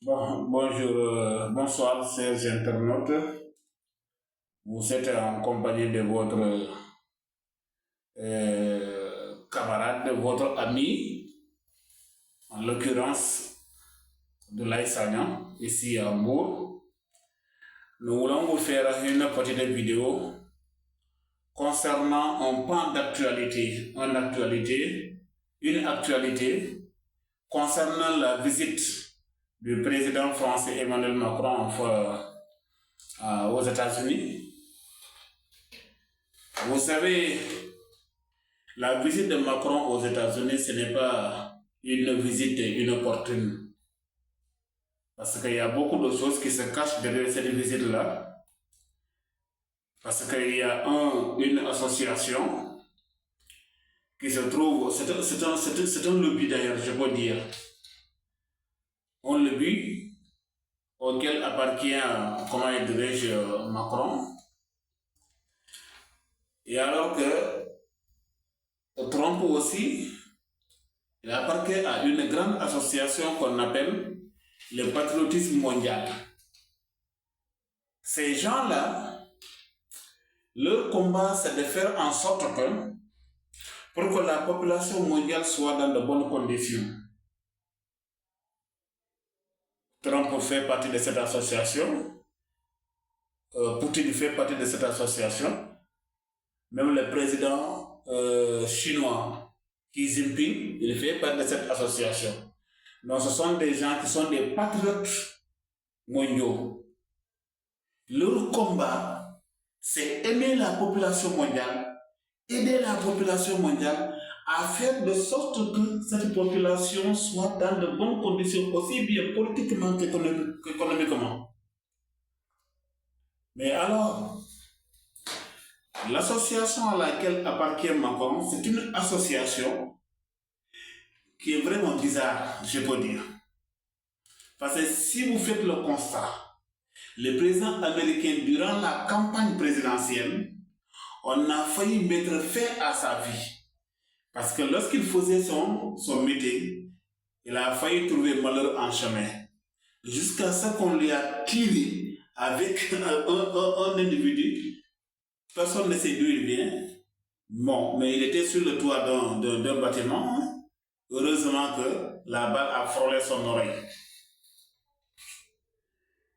Bonjour, bonsoir, chers internautes. Vous êtes en compagnie de votre camarade, votre ami, en l'occurrence de Sagnan, ici à Hambourg. Nous voulons vous faire une petite vidéo concernant un pan d'actualité, une actualité concernant la visite du président français Emmanuel Macron aux États-Unis. Vous savez, la visite de Macron aux États-Unis, ce n'est pas une visite inopportune. Parce qu'il y a beaucoup de choses qui se cachent derrière cette visite-là. Parce qu'il y a une association qui se trouve, c'est un lobby d'ailleurs, je peux dire. Un lobby auquel appartient, comment dirais-je, Macron. Et alors que Trump aussi, il appartient à une grande association qu'on appelle le patriotisme mondial. Ces gens-là, leur combat, c'est de faire en sorte que, pour que la population mondiale soit dans de bonnes conditions. Trump fait partie de cette association, Poutine fait partie de cette association, même le président chinois Xi Jinping, il fait partie de cette association. Donc ce sont des gens qui sont des patriotes mondiaux. Leur combat, c'est aimer la population mondiale, aider la population mondiale à faire de sorte que cette population soit dans de bonnes conditions, aussi bien politiquement qu'économiquement. Mais alors, l'association à laquelle appartient Macron, c'est une association qui est vraiment bizarre, je peux dire. Parce que si vous faites le constat, le président américain, durant la campagne présidentielle, on a failli mettre fin à sa vie. Parce que lorsqu'il faisait son meeting, il a failli trouver malheur en chemin. Jusqu'à ce qu'on lui a tiré avec un individu. Personne ne sait d'où il vient. Bon, mais il était sur le toit d'un bâtiment. Heureusement que la balle a frôlé son oreille.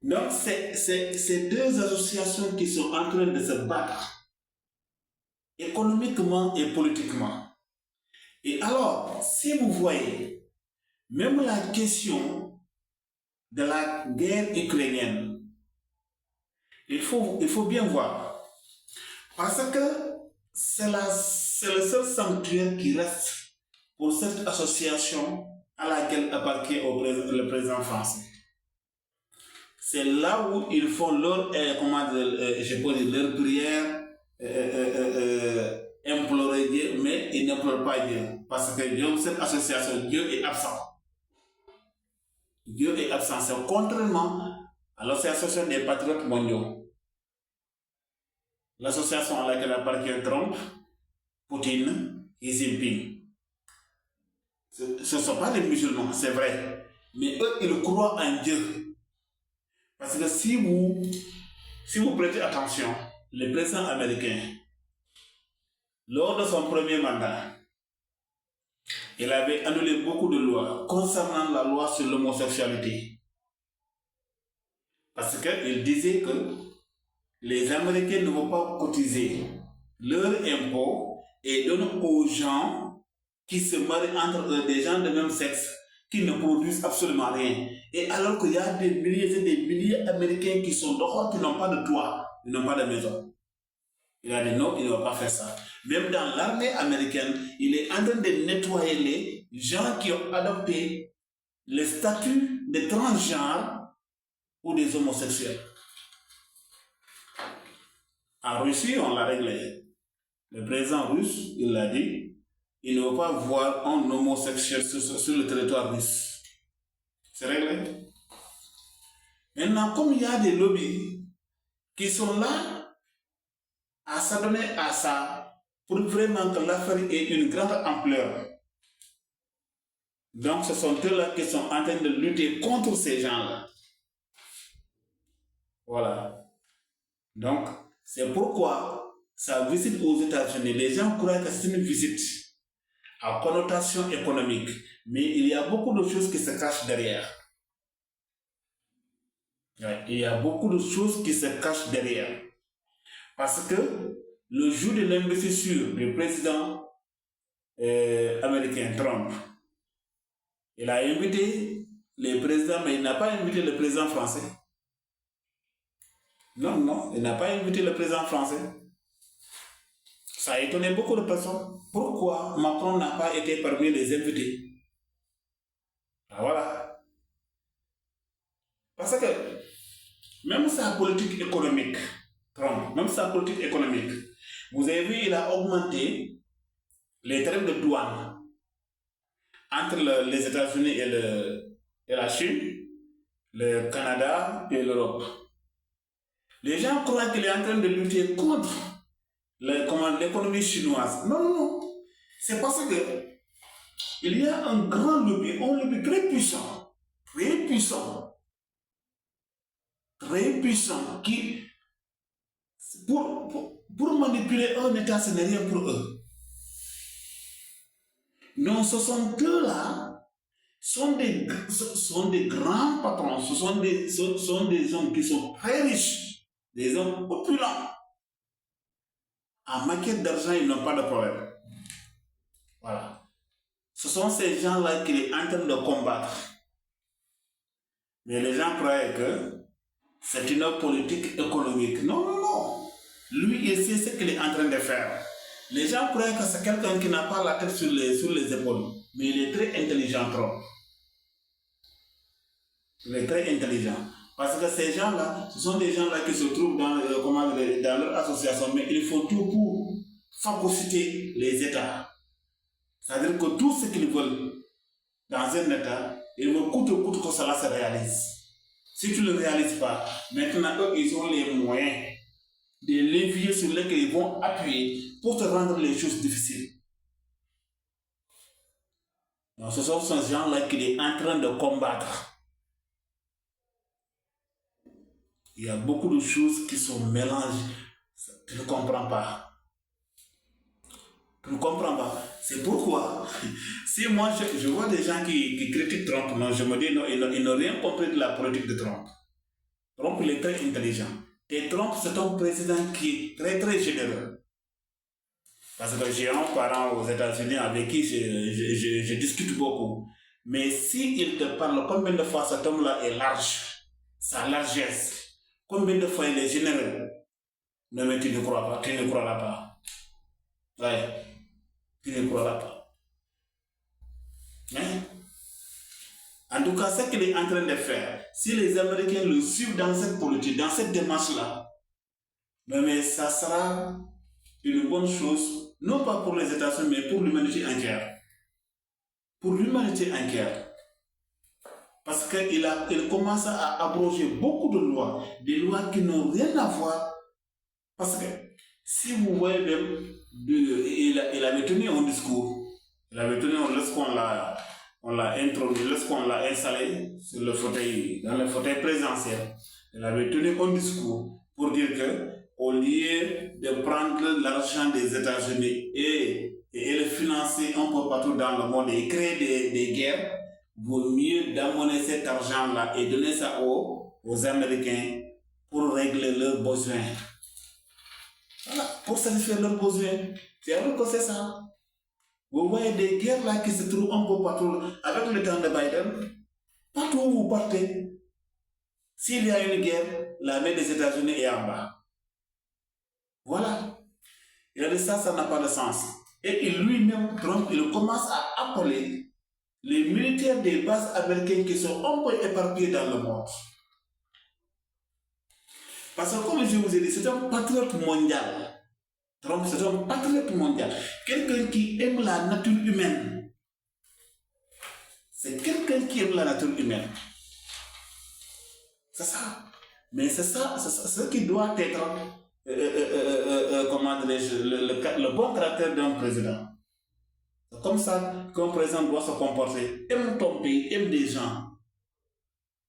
Donc, c'est deux associations qui sont en train de se battre, économiquement et politiquement. Et alors, si vous voyez, même la question de la guerre ukrainienne, il faut bien voir. Parce que c'est le seul sanctuaire qui reste pour cette association à laquelle appartient le président français. C'est là où ils font leur prière, implorer Dieu, mais ils n'implorent pas Dieu. Parce que Dieu, cette association, Dieu est absent. Dieu est absent. C'est contrairement à l'association des patriotes mondiaux. L'association à laquelle appartient Trump, Poutine et Xi Jinping. Ce ne sont pas des musulmans, c'est vrai. Mais eux, ils croient en Dieu. Parce que si vous prêtez attention, le président américain, lors de son premier mandat, il avait annulé beaucoup de lois concernant la loi sur l'homosexualité. Parce qu'il disait que les Américains ne vont pas cotiser leurs impôts et donnent aux gens qui se marient entre eux, des gens de même sexe, qui ne produisent absolument rien. Et alors qu'il y a des milliers et des milliers d'Américains qui sont dehors, qui n'ont pas de toit, ils n'ont pas de maison. Il a dit non, il ne va pas faire ça. Même dans l'armée américaine, il est en train de nettoyer les gens qui ont adopté le statut de transgenre ou des homosexuels. En Russie, on l'a réglé. Le président russe, il l'a dit, il ne veut pas voir un homosexuel sur le territoire russe. C'est réglé. Maintenant, comme il y a des lobbies qui sont là à s'adonner à ça pour vraiment que l'affaire ait une grande ampleur, Donc ce sont eux-là qui sont en train de lutter contre ces gens-là. Voilà. Donc, c'est pourquoi sa visite aux États-Unis, les gens croient que c'est une visite à connotation économique, mais il y a beaucoup de choses qui se cachent derrière. Ouais, il y a beaucoup de choses qui se cachent derrière. Parce que le jour de l'investiture du président américain Trump, il a invité les présidents, mais il n'a pas invité le président français. Non, il n'a pas invité le président français. Ça a étonné beaucoup de personnes. Pourquoi Macron n'a pas été parmi les invités? Ah, voilà. Parce que même sa politique économique, Trump, même sa politique économique, vous avez vu, il a augmenté les tarifs de douane entre les États-Unis et la Chine, le Canada et l'Europe. Les gens croient qu'il est en train de lutter contre l'économie chinoise. Non. C'est parce que il y a un grand lobby, un lobby très puissant, qui, pour manipuler un État, ce n'est rien pour eux. Non, ce sont eux-là, sont des grands patrons, ce sont des hommes qui sont très riches, des hommes opulents. En matière d'argent, ils n'ont pas de problème. Voilà. Ce sont ces gens-là qu'il est en train de combattre. Mais les gens croyaient que c'est une politique économique. Non. Lui, il sait ce qu'il est en train de faire. Les gens croyaient que c'est quelqu'un qui n'a pas la tête sur les épaules. Mais il est très intelligent, trop. Il est très intelligent. Parce que ces gens-là, ce sont des gens-là qui se trouvent dans leur association, mais ils font tout pour phagocyter les États. C'est-à-dire que tout ce qu'ils veulent dans un État, ils veulent coûte que cela se réalise. Si tu ne le réalises pas, maintenant eux, ils ont les moyens des leviers sur lesquels ils vont appuyer pour te rendre les choses difficiles. Donc ce sont ces gens-là qu'il est en train de combattre. Il y a beaucoup de choses qui sont mélangées. Tu ne comprends pas. Tu ne comprends pas. C'est pourquoi, si moi je vois des gens qui critiquent Trump, non, je me dis non, ils n'ont rien compris de la politique de Trump. Trump, il est très intelligent. Et Trump, c'est un président qui est très très généreux. Parce que j'ai un parent aux États-Unis avec qui je discute beaucoup. Mais s'il te parle, combien de fois cet homme-là est large, sa largesse, combien de fois il est généreux, non mais tu ne crois pas. Ouais. Tu ne croiras pas. Hein? En tout cas, ce qu'il est en train de faire, si les Américains le suivent dans cette politique, dans cette démarche-là, mais ça sera une bonne chose, non pas pour les États-Unis, mais pour l'humanité entière. Pour l'humanité entière. Parce qu'il commence à abroger beaucoup de lois, des lois qui n'ont rien à voir. Parce que si vous voyez même, il avait tenu un discours. Il avait tenu, lorsqu'on l'a introduit, lorsqu'on l'a installé sur dans le fauteuil présidentiel, il avait tenu un discours pour dire que, au lieu de prendre l'argent des États-Unis et le financer un peu partout dans le monde et créer des guerres, vaut mieux d'amener cet argent-là et donner ça aux Américains pour régler leurs besoins. Voilà, pour satisfaire leurs besoins. C'est vrai que c'est ça. Vous voyez des guerres là qui se trouvent un peu partout avec le temps de Biden. Partout où vous partez, s'il y a une guerre, la main des États-Unis est en bas. Voilà. Il a dit ça n'a pas de sens. Et lui-même, Trump, il commence à appeler les militaires des bases américaines qui sont un peu éparpillés dans le monde. Parce que comme je vous ai dit, c'est un patriote mondial. Trump, c'est un patriote mondial. Quelqu'un qui aime la nature humaine. C'est quelqu'un qui aime la nature humaine. C'est ça. Mais c'est ça, ce qui doit être, comment dirais-je, le bon caractère d'un président. C'est comme ça qu'un président doit se comporter. Aime ton pays, aime des gens.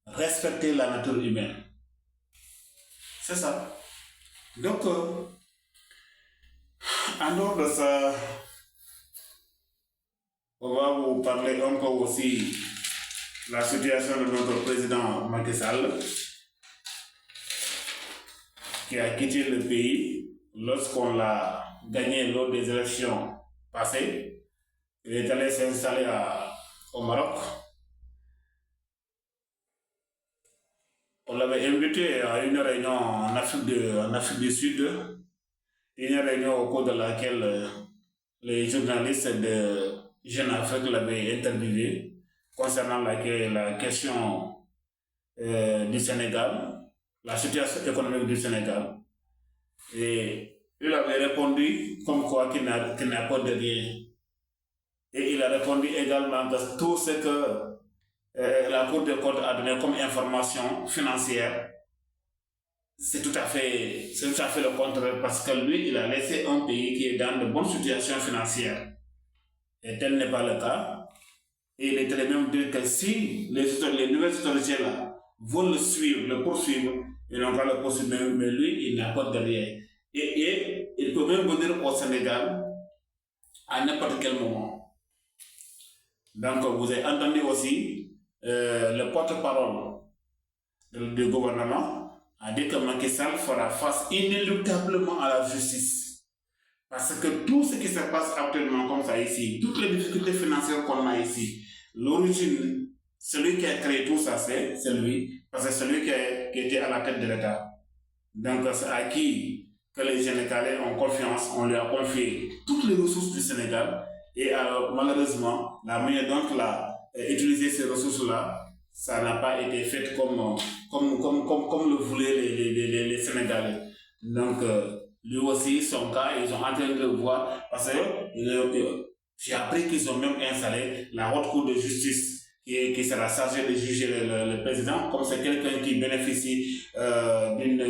Respecter la nature humaine. C'est ça. Donc, en dehors de ça, on va vous parler un peu aussi de la situation de notre président Macky Sall, qui a quitté le pays lorsqu'on l'a gagné lors des élections passées. Il est allé s'installer au Maroc. On l'avait invité à une réunion en Afrique du Sud, une réunion au cours de laquelle les journalistes de Jeune Afrique l'avaient interviewé concernant la question du Sénégal, la situation économique du Sénégal. Et il avait répondu comme quoi qu'il n'a pas de rien. Et il a répondu également que tout ce que la Cour des comptes a donné comme information financière, c'est tout à fait le contraire, parce que lui, il a laissé un pays qui est dans de bonnes situations financières. Et tel n'est pas le cas. Et il était même dire que si les nouvelles autorités là vont le poursuivre, ils n'ont pas le poursuivre, mais lui, il n'a pas de rien. Et il peut même venir au Sénégal à n'importe quel moment. Donc, vous avez entendu aussi le porte-parole du gouvernement a dit que Macky Sall fera face inéluctablement à la justice. Parce que tout ce qui se passe actuellement comme ça ici, toutes les difficultés financières qu'on a ici, l'origine, celui qui a créé tout ça, c'est lui, parce que c'est celui qui était à la tête de l'État. Donc, c'est à qui que les Sénégalais ont confiance, on lui a confié toutes les ressources du Sénégal, et malheureusement, la manière dont il a utilisé ces ressources-là, ça n'a pas été fait comme le voulaient les Sénégalais. Donc, lui aussi, son cas, ils sont en train de le voir, parce que j'ai appris qu'ils ont même installé la haute cour de justice qui sera chargée de juger le président, comme c'est quelqu'un qui bénéficie d'une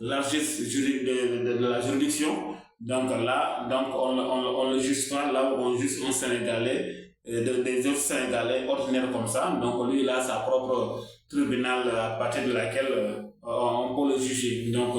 largesse de la juridiction. Donc là, on le juge pas là où on juge un Sénégalais, des autres Sénégalais ordinaires comme ça. Donc lui, il a sa propre tribunal à partir de laquelle on peut le juger. Donc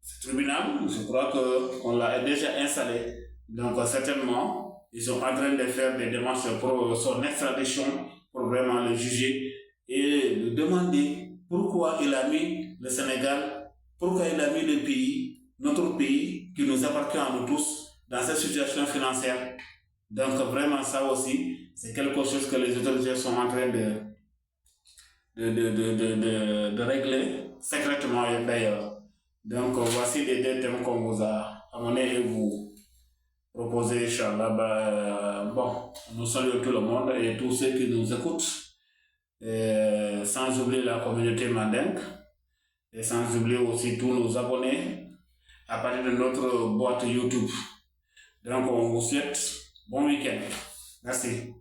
ce tribunal, je crois qu'on l'a déjà installé. Donc certainement, ils sont en train de faire des démarches pour son extradition, pour vraiment le juger et lui demander pourquoi il a mis le Sénégal, pourquoi il a mis le pays, notre pays qui nous appartient à nous tous, dans cette situation financière. Donc vraiment ça aussi, c'est quelque chose que les autorités sont en train de régler secrètement d'ailleurs. Donc voici les deux thèmes qu'on vous a amenés et vous proposés, Inch'Allah. Bon, nous saluons tout le monde et tous ceux qui nous écoutent, sans oublier la communauté mandingue et sans oublier aussi tous nos abonnés à partir de notre boîte YouTube. Donc on vous souhaite bon week-end. Merci.